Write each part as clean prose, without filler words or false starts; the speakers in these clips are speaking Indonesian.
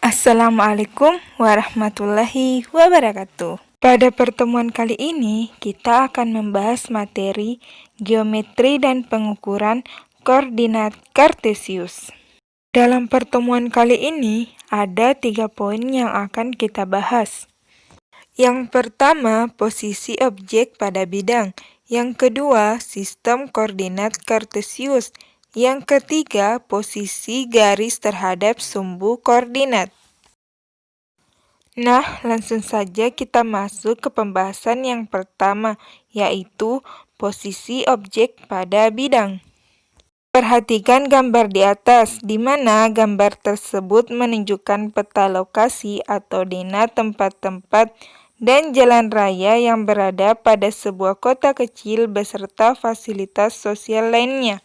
Assalamualaikum warahmatullahi wabarakatuh. Pada pertemuan kali ini, kita akan membahas materi geometri dan pengukuran koordinat kartesius. Dalam pertemuan kali ini, ada 3 poin yang akan kita bahas. Yang pertama, posisi objek pada bidang. Yang kedua, sistem koordinat kartesius. Yang ketiga, posisi garis terhadap sumbu koordinat. Nah, langsung saja kita masuk ke pembahasan yang pertama, yaitu posisi objek pada bidang. Perhatikan gambar di atas, di mana gambar tersebut menunjukkan peta lokasi atau dena tempat-tempat dan jalan raya yang berada pada sebuah kota kecil beserta fasilitas sosial lainnya.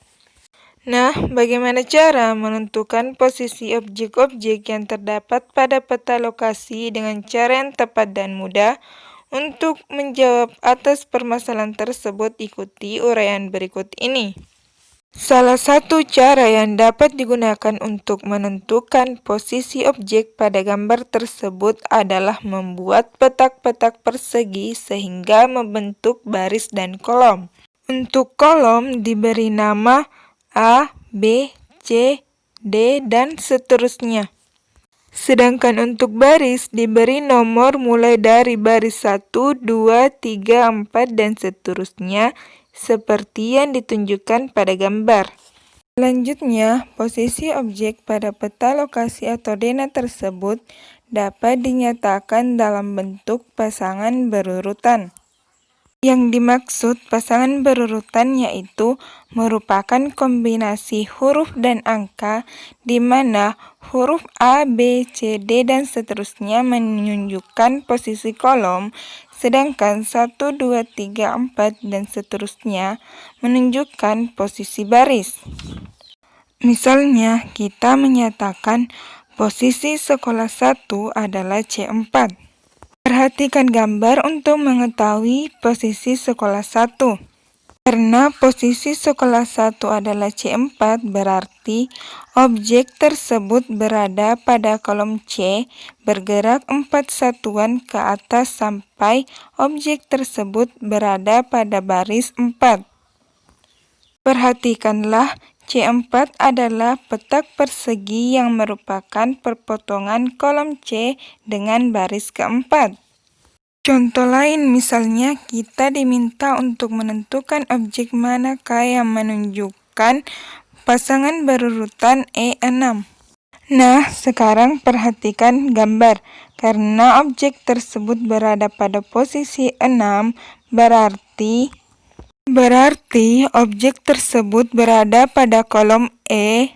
Nah, bagaimana cara menentukan posisi objek-objek yang terdapat pada peta lokasi dengan cara yang tepat dan mudah? Untuk menjawab atas permasalahan tersebut, ikuti uraian berikut ini. Salah satu cara yang dapat digunakan untuk menentukan posisi objek pada gambar tersebut adalah membuat petak-petak persegi sehingga membentuk baris dan kolom. Untuk kolom diberi nama A, B, C, D, dan seterusnya. Sedangkan untuk baris diberi nomor mulai dari baris 1, 2, 3, 4, dan seterusnya seperti yang ditunjukkan pada gambar. Selanjutnya, posisi objek pada peta lokasi atau dena tersebut dapat dinyatakan dalam bentuk pasangan berurutan. Yang dimaksud pasangan berurutan yaitu merupakan kombinasi huruf dan angka di mana huruf A, B, C, D, dan seterusnya menunjukkan posisi kolom, sedangkan 1, 2, 3, 4, dan seterusnya menunjukkan posisi baris. Misalnya, kita menyatakan posisi sekolah 1 adalah C4. Perhatikan gambar untuk mengetahui posisi sekolah 1. Karena posisi sekolah 1 adalah C4, berarti objek tersebut berada pada kolom C, bergerak 4 satuan ke atas sampai objek tersebut berada pada baris 4. Perhatikanlah, C4 adalah petak persegi yang merupakan perpotongan kolom C dengan baris keempat. Contoh lain misalnya kita diminta untuk menentukan objek manakah yang menunjukkan pasangan berurutan E6. Nah, sekarang perhatikan gambar. Karena objek tersebut berada pada posisi 6, berarti objek tersebut berada pada kolom E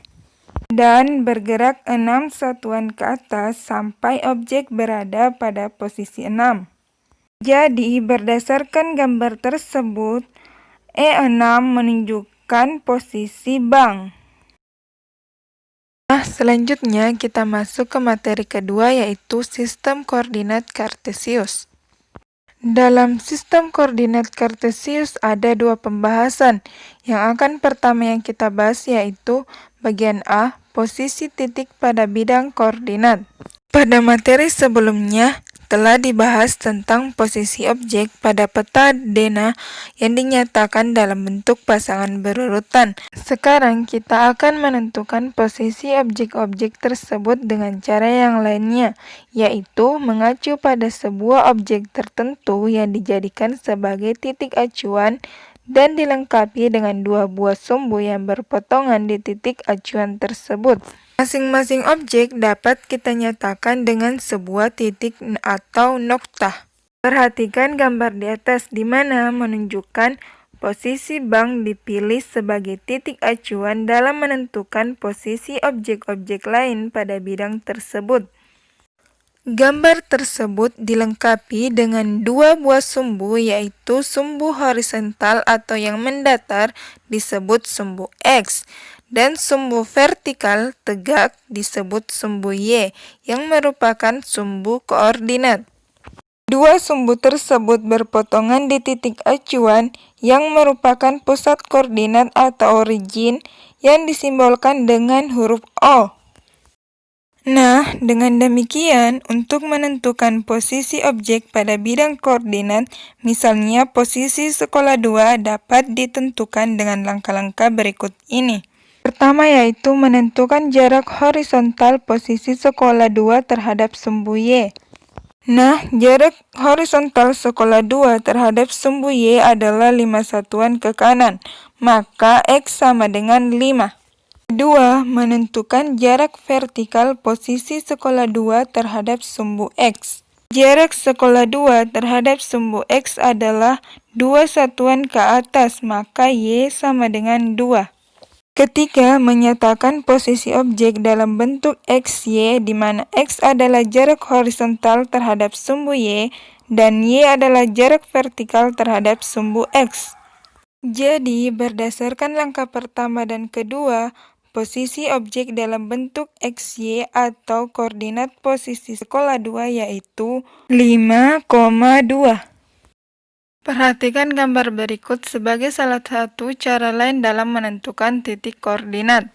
dan bergerak 6 satuan ke atas sampai objek berada pada posisi 6. Jadi, berdasarkan gambar tersebut, E6 menunjukkan posisi bank. Nah, selanjutnya kita masuk ke materi kedua, yaitu sistem koordinat kartesius. Dalam sistem koordinat kartesius ada 2 pembahasan. Yang pertama yang kita bahas yaitu bagian A, posisi titik pada bidang koordinat. Pada materi sebelumnya telah dibahas tentang posisi objek pada peta dena yang dinyatakan dalam bentuk pasangan berurutan. Sekarang kita akan menentukan posisi objek-objek tersebut dengan cara yang lainnya, yaitu mengacu pada sebuah objek tertentu yang dijadikan sebagai titik acuan dan dilengkapi dengan 2 buah sumbu yang berpotongan di titik acuan tersebut. Masing-masing objek dapat kita nyatakan dengan sebuah titik atau noktah. Perhatikan gambar di atas di mana menunjukkan posisi bank dipilih sebagai titik acuan dalam menentukan posisi objek-objek lain pada bidang tersebut. Gambar tersebut dilengkapi dengan 2 buah sumbu, yaitu sumbu horizontal atau yang mendatar disebut sumbu X, dan sumbu vertikal tegak disebut sumbu Y, yang merupakan sumbu koordinat. 2 sumbu tersebut berpotongan di titik acuan yang merupakan pusat koordinat atau origin yang disimbolkan dengan huruf O. Nah, dengan demikian, untuk menentukan posisi objek pada bidang koordinat, misalnya posisi sekolah 2 dapat ditentukan dengan langkah-langkah berikut ini. Pertama yaitu menentukan jarak horizontal posisi sekolah 2 terhadap sumbu Y. Nah, jarak horizontal sekolah 2 terhadap sumbu Y adalah 5 satuan ke kanan, maka X sama dengan 5. Kedua, menentukan jarak vertikal posisi sekolah 2 terhadap sumbu X. Jarak sekolah 2 terhadap sumbu X adalah 2 satuan ke atas, maka Y sama dengan 2. Ketiga, menyatakan posisi objek dalam bentuk XY, di mana X adalah jarak horizontal terhadap sumbu Y, dan Y adalah jarak vertikal terhadap sumbu X. Jadi, berdasarkan langkah pertama dan kedua, posisi objek dalam bentuk XY atau koordinat posisi sekolah 2 yaitu 5,2. Perhatikan gambar berikut sebagai salah satu cara lain dalam menentukan titik koordinat.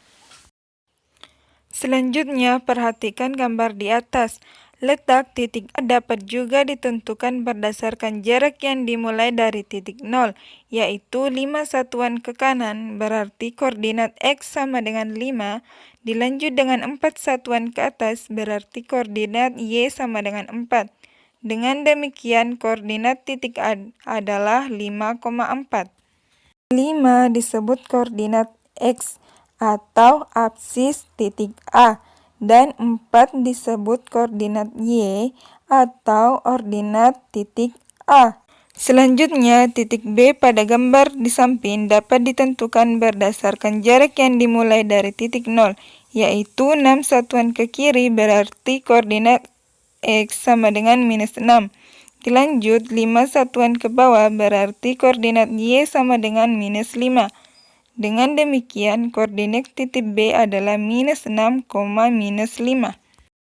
Selanjutnya, perhatikan gambar di atas. Letak titik A dapat juga ditentukan berdasarkan jarak yang dimulai dari titik 0, yaitu 5 satuan ke kanan, berarti koordinat X sama dengan 5, dilanjut dengan 4 satuan ke atas, berarti koordinat Y sama dengan 4. Dengan demikian, koordinat titik A adalah 5,4. 5 disebut koordinat X atau apsis titik A, dan 4 disebut koordinat Y atau ordinat titik A. Selanjutnya, titik B pada gambar di samping dapat ditentukan berdasarkan jarak yang dimulai dari titik 0, yaitu 6 satuan ke kiri, berarti koordinat X sama dengan minus 6. Dilanjut 5 satuan ke bawah, berarti koordinat Y sama dengan minus 5. Dengan demikian, koordinat titik B adalah minus 6, minus 5.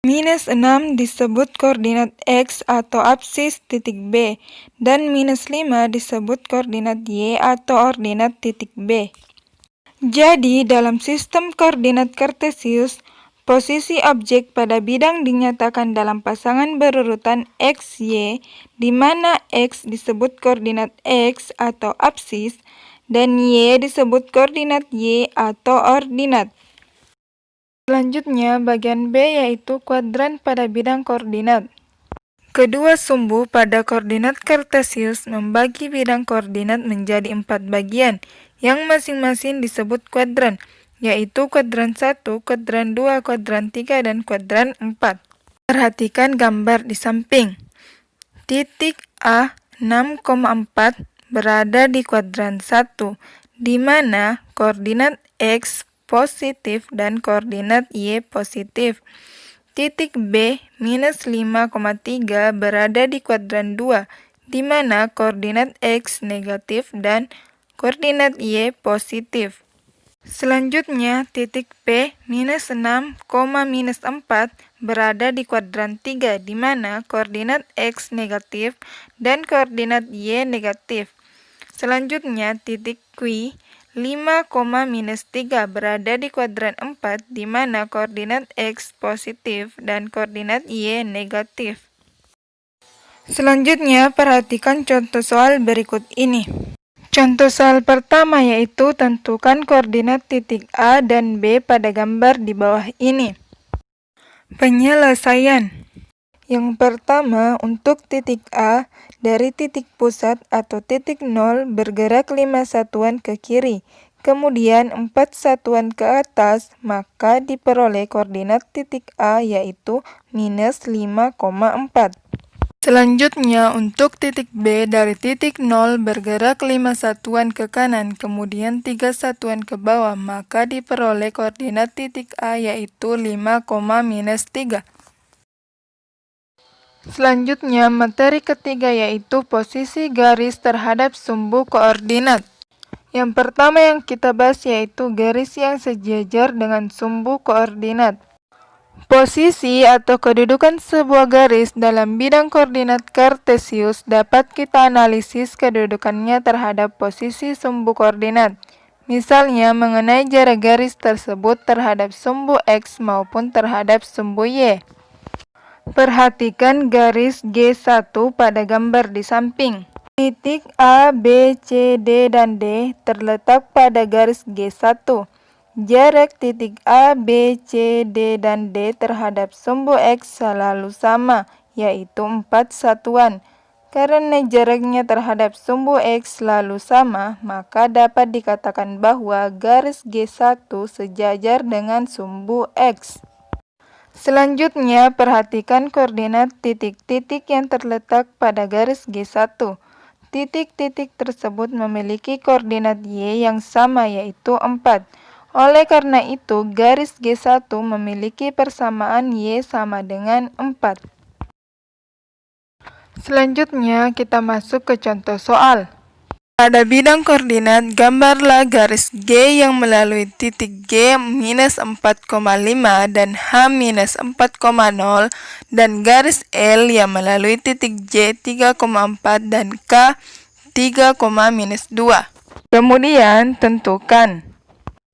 Minus 6 disebut koordinat X atau apsis titik B, dan minus 5 disebut koordinat Y atau ordinat titik B. Jadi, dalam sistem koordinat kartesius, posisi objek pada bidang dinyatakan dalam pasangan berurutan X, Y, di mana X disebut koordinat X atau apsis, dan Y disebut koordinat Y atau ordinat. Selanjutnya, bagian B yaitu kuadran pada bidang koordinat. Kedua sumbu pada koordinat kartesius membagi bidang koordinat menjadi 4 bagian, yang masing-masing disebut kuadran, yaitu kuadran 1, kuadran 2, kuadran 3, dan kuadran 4. Perhatikan gambar di samping. Titik A 6,4 berada di kuadran 1, di mana koordinat X positif dan koordinat Y positif. Titik B minus 5,3 berada di kuadran 2, di mana koordinat X negatif dan koordinat Y positif. Selanjutnya, titik P minus 6, minus 4 berada di kuadran 3, di mana koordinat X negatif dan koordinat Y negatif. Selanjutnya, titik Q 5, minus 3 berada di kuadran 4, di mana koordinat X positif dan koordinat Y negatif. Selanjutnya, perhatikan contoh soal berikut ini. Contoh soal pertama yaitu tentukan koordinat titik A dan B pada gambar di bawah ini. Penyelesaian. Yang pertama, untuk titik A, dari titik pusat atau titik 0 bergerak 5 satuan ke kiri, kemudian 4 satuan ke atas, maka diperoleh koordinat titik A yaitu minus 5,4. Selanjutnya, untuk titik B, dari titik 0 bergerak 5 satuan ke kanan, kemudian 3 satuan ke bawah, maka diperoleh koordinat titik A yaitu 5, minus 3. Selanjutnya, materi ketiga yaitu posisi garis terhadap sumbu koordinat. Yang pertama yang kita bahas yaitu garis yang sejajar dengan sumbu koordinat. Posisi atau kedudukan sebuah garis dalam bidang koordinat kartesius dapat kita analisis kedudukannya terhadap posisi sumbu koordinat. Misalnya mengenai jarak garis tersebut terhadap sumbu X maupun terhadap sumbu Y. Perhatikan garis G1 pada gambar di samping. Titik A, B, C, D, dan D terletak pada garis G1. Jarak titik A, B, C, D, dan D terhadap sumbu X selalu sama, yaitu 4 satuan. Karena jaraknya terhadap sumbu X selalu sama, maka dapat dikatakan bahwa garis G1 sejajar dengan sumbu X. Selanjutnya, perhatikan koordinat titik-titik yang terletak pada garis G1. Titik-titik tersebut memiliki koordinat Y yang sama, yaitu 4. Oleh karena itu, garis G1 memiliki persamaan Y sama dengan 4. Selanjutnya, kita masuk ke contoh soal. Pada bidang koordinat, gambarlah garis G yang melalui titik G minus 4,5 dan H minus 4,0 dan garis L yang melalui titik J 3,4 dan K 3, minus 2. Kemudian, tentukan.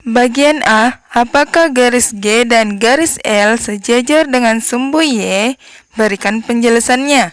Bagian A, apakah garis G dan garis L sejajar dengan sumbu Y? Berikan penjelasannya.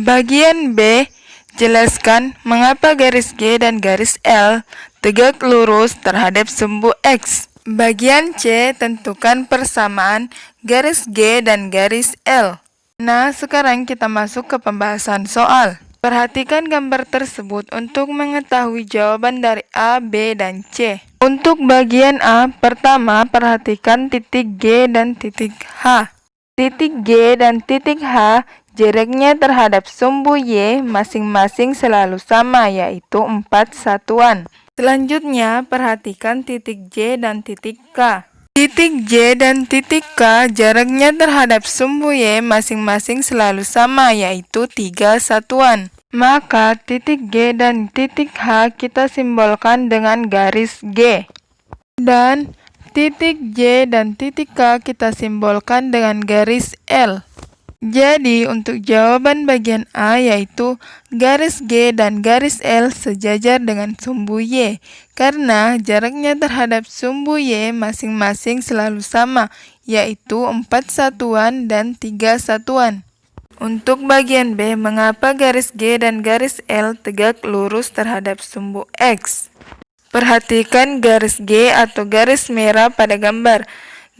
Bagian B, jelaskan mengapa garis G dan garis L tegak lurus terhadap sumbu X. Bagian C, tentukan persamaan garis G dan garis L. Nah, sekarang kita masuk ke pembahasan soal. Perhatikan gambar tersebut untuk mengetahui jawaban dari A, B, dan C. Untuk bagian A, pertama perhatikan titik G dan titik H. Titik G dan titik H jaraknya terhadap sumbu Y masing-masing selalu sama, yaitu 4 satuan. Selanjutnya, perhatikan titik J dan titik K. Titik J dan titik K jaraknya terhadap sumbu Y masing-masing selalu sama, yaitu 3 satuan. Maka titik G dan titik H kita simbolkan dengan garis G. Dan titik J dan titik K kita simbolkan dengan garis L. Jadi, untuk jawaban bagian A yaitu garis G dan garis L sejajar dengan sumbu Y, karena jaraknya terhadap sumbu Y masing-masing selalu sama, yaitu 4 satuan dan 3 satuan. Untuk bagian B, mengapa garis G dan garis L tegak lurus terhadap sumbu X? Perhatikan garis G atau garis merah pada gambar.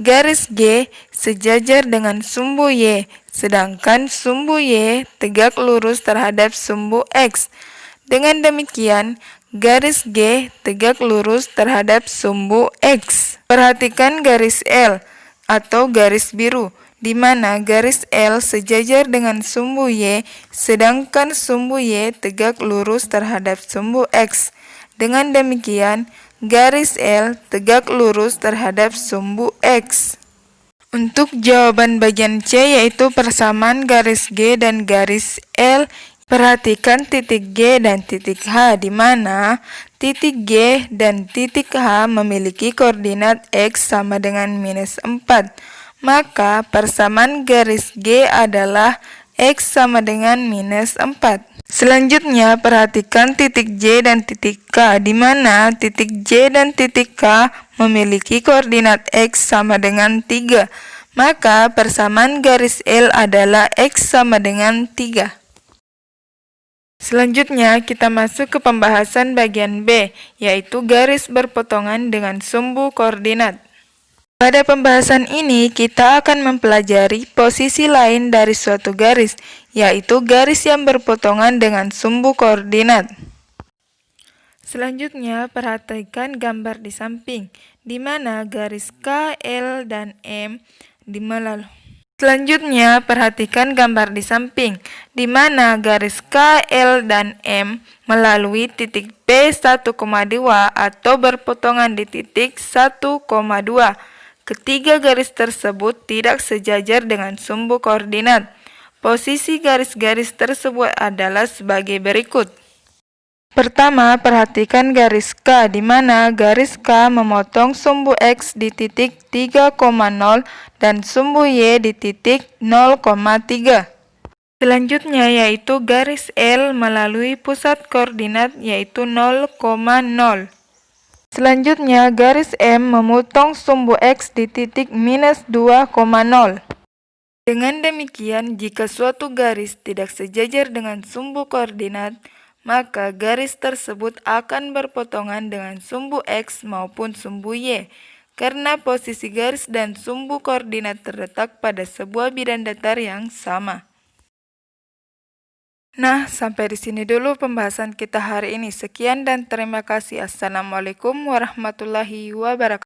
Garis G sejajar dengan sumbu Y, sedangkan sumbu Y tegak lurus terhadap sumbu X. Dengan demikian, garis G tegak lurus terhadap sumbu X. Perhatikan garis L atau garis biru, di mana garis L sejajar dengan sumbu Y, sedangkan sumbu Y tegak lurus terhadap sumbu X. Dengan demikian, garis L tegak lurus terhadap sumbu X. Untuk jawaban bagian C yaitu persamaan garis G dan garis L, perhatikan titik G dan titik H, di mana titik G dan titik H memiliki koordinat X sama dengan minus 4. Maka persamaan garis G adalah X sama dengan minus 4. Selanjutnya, perhatikan titik J dan titik K, di mana titik J dan titik K memiliki koordinat X sama dengan 3. Maka persamaan garis L adalah X sama dengan 3. Selanjutnya, kita masuk ke pembahasan bagian B, yaitu garis berpotongan dengan sumbu koordinat. Pada pembahasan ini, kita akan mempelajari posisi lain dari suatu garis, yaitu garis yang berpotongan dengan sumbu koordinat. Selanjutnya, perhatikan gambar di samping, di mana garis K, L, dan M melalui. Selanjutnya, perhatikan gambar di samping, di mana garis K, L, dan M melalui titik P 1,2 atau berpotongan di titik 1,2. Ketiga garis tersebut tidak sejajar dengan sumbu koordinat. Posisi garis-garis tersebut adalah sebagai berikut. Pertama, perhatikan garis K, di mana garis K memotong sumbu X di titik 3,0 dan sumbu Y di titik 0,3. Selanjutnya yaitu garis L melalui pusat koordinat yaitu 0,0. Selanjutnya, garis M memotong sumbu X di titik minus 2,0. Dengan demikian, jika suatu garis tidak sejajar dengan sumbu koordinat, maka garis tersebut akan berpotongan dengan sumbu X maupun sumbu Y, karena posisi garis dan sumbu koordinat terletak pada sebuah bidang datar yang sama. Nah, sampai di sini dulu pembahasan kita hari ini. Sekian dan terima kasih. Assalamualaikum warahmatullahi wabarakatuh.